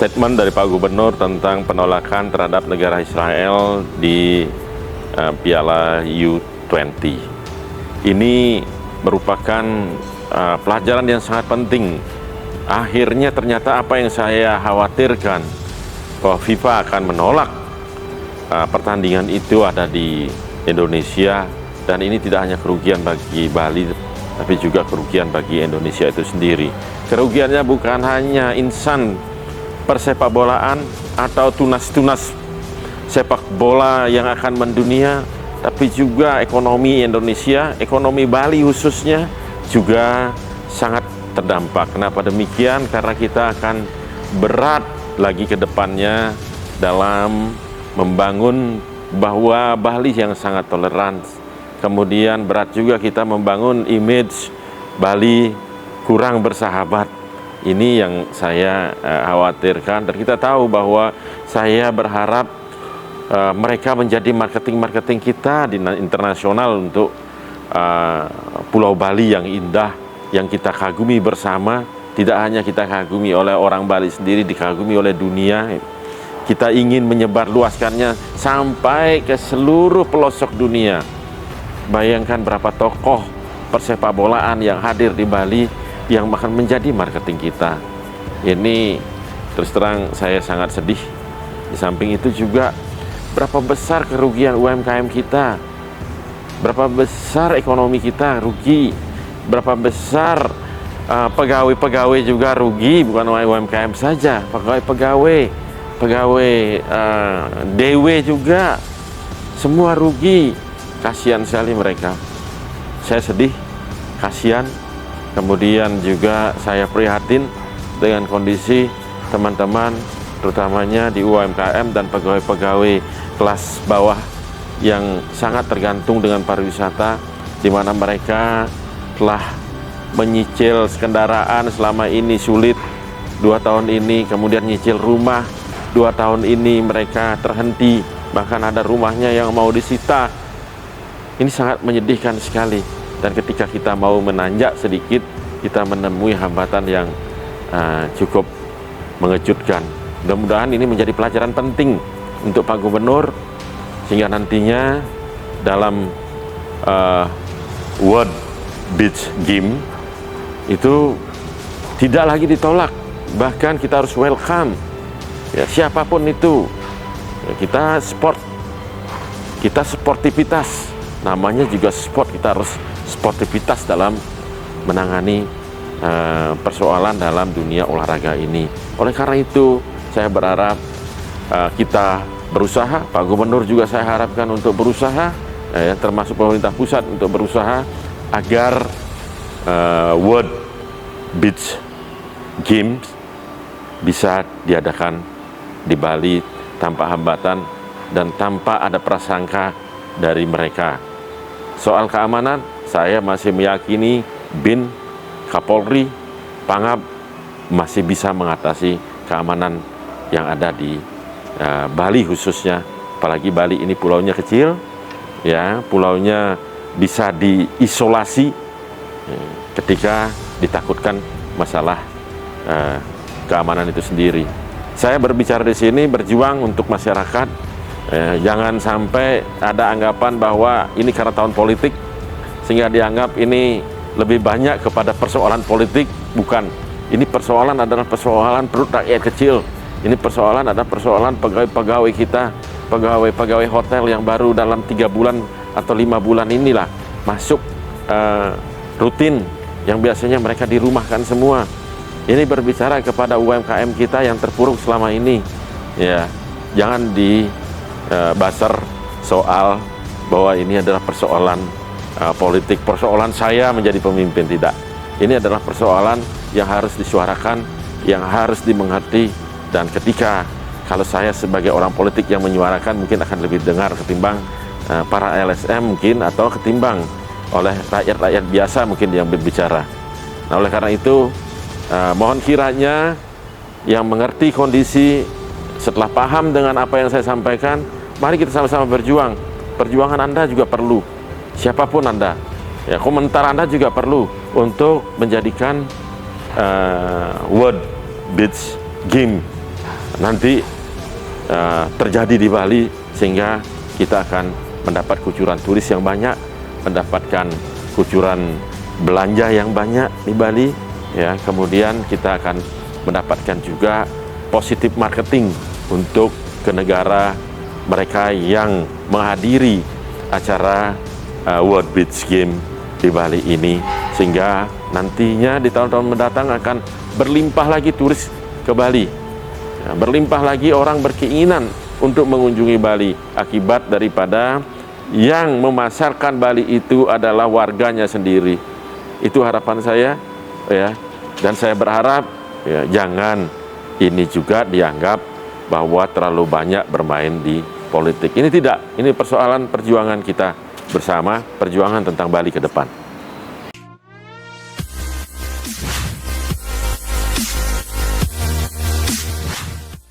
statement dari Pak Gubernur tentang penolakan terhadap negara Israel di Piala U20. Ini merupakan pelajaran yang sangat penting. Akhirnya ternyata apa yang saya khawatirkan, bahwa FIFA akan menolak pertandingan itu ada di Indonesia, dan ini tidak hanya kerugian bagi Bali, tapi juga kerugian bagi Indonesia itu sendiri. Kerugiannya bukan hanya insan persepakbolaan atau tunas-tunas sepak bola yang akan mendunia, tapi juga ekonomi Indonesia, ekonomi Bali khususnya juga sangat terdampak. Kenapa demikian? Karena kita akan berat lagi ke depannya dalam membangun bahwa Bali yang sangat toleran. Kemudian berat juga kita membangun image Bali kurang bersahabat. Ini yang saya khawatirkan, dan kita tahu bahwa saya berharap mereka menjadi marketing kita di internasional untuk Pulau Bali yang indah, yang kita kagumi bersama. Tidak hanya kita kagumi oleh orang Bali sendiri, dikagumi oleh dunia. Kita ingin menyebarluaskannya sampai ke seluruh pelosok dunia. Bayangkan berapa tokoh persepakbolaan yang hadir di Bali yang akan menjadi marketing kita. Ini terus terang saya sangat sedih. Di samping itu juga berapa besar kerugian UMKM kita, berapa besar ekonomi kita rugi, berapa besar pegawai-pegawai juga rugi, bukan UMKM saja, pegawai DW juga semua rugi. Kasihan sekali mereka. Saya sedih, kasihan. Kemudian juga saya prihatin dengan kondisi teman-teman, terutamanya di UMKM dan pegawai-pegawai kelas bawah yang sangat tergantung dengan pariwisata, di mana mereka telah menyicil kendaraan selama ini sulit 2 tahun ini, kemudian nyicil rumah 2 tahun ini mereka terhenti, bahkan ada rumahnya yang mau disita. Ini sangat menyedihkan sekali. Dan ketika kita mau menanjak sedikit, kita menemui hambatan yang cukup mengejutkan. Mudah-mudahan ini menjadi pelajaran penting untuk Pak Gubernur, sehingga nantinya dalam World Beach Game itu tidak lagi ditolak, bahkan kita harus welcome ya, siapapun itu. Ya, kita sportivitas, namanya juga sport, kita harus sportivitas dalam menangani persoalan dalam dunia olahraga ini. Oleh karena itu saya berharap kita berusaha, Pak Gubernur juga saya harapkan untuk berusaha, termasuk pemerintah pusat untuk berusaha agar World Beach Games bisa diadakan di Bali tanpa hambatan dan tanpa ada prasangka dari mereka. Soal keamanan, saya masih meyakini BIN, Kapolri, Pangap masih bisa mengatasi keamanan yang ada di Bali khususnya. Apalagi Bali ini pulaunya kecil, ya, pulaunya bisa diisolasi ketika ditakutkan masalah keamanan itu sendiri. Saya berbicara di sini berjuang untuk masyarakat. Jangan sampai ada anggapan bahwa ini karena tahun politik sehingga dianggap ini lebih banyak kepada persoalan politik. Bukan. Ini persoalan adalah persoalan perut rakyat kecil. Ini persoalan adalah persoalan pegawai-pegawai kita, pegawai-pegawai hotel yang baru dalam 3 bulan atau 5 bulan inilah masuk rutin, yang biasanya mereka dirumahkan semua. Ini berbicara kepada UMKM kita yang terpuruk selama ini. Ya, jangan dibasar soal bahwa ini adalah persoalan politik, persoalan saya menjadi pemimpin. Tidak. Ini adalah persoalan yang harus disuarakan, yang harus dimengerti. Dan ketika kalau saya sebagai orang politik yang menyuarakan, mungkin akan lebih dengar ketimbang para LSM mungkin, atau ketimbang oleh rakyat-rakyat biasa mungkin yang berbicara. Nah, oleh karena itu mohon kiranya yang mengerti kondisi, setelah paham dengan apa yang saya sampaikan, mari kita sama-sama berjuang. Perjuangan Anda juga perlu, siapapun Anda, ya, komentar Anda juga perlu untuk menjadikan World Beach Game nanti terjadi di Bali, sehingga kita akan mendapat kucuran turis yang banyak, mendapatkan kucuran belanja yang banyak di Bali, ya. Kemudian kita akan mendapatkan juga positif marketing untuk ke negara mereka yang menghadiri acara World Beach Game di Bali ini, sehingga nantinya di tahun-tahun mendatang akan berlimpah lagi turis ke Bali, ya, berlimpah lagi orang berkeinginan untuk mengunjungi Bali akibat daripada yang memasarkan Bali itu adalah warganya sendiri. Itu harapan saya, ya. Dan saya berharap, ya, jangan ini juga dianggap bahwa terlalu banyak bermain di politik. Ini tidak, ini persoalan perjuangan kita bersama, perjuangan tentang Bali ke depan.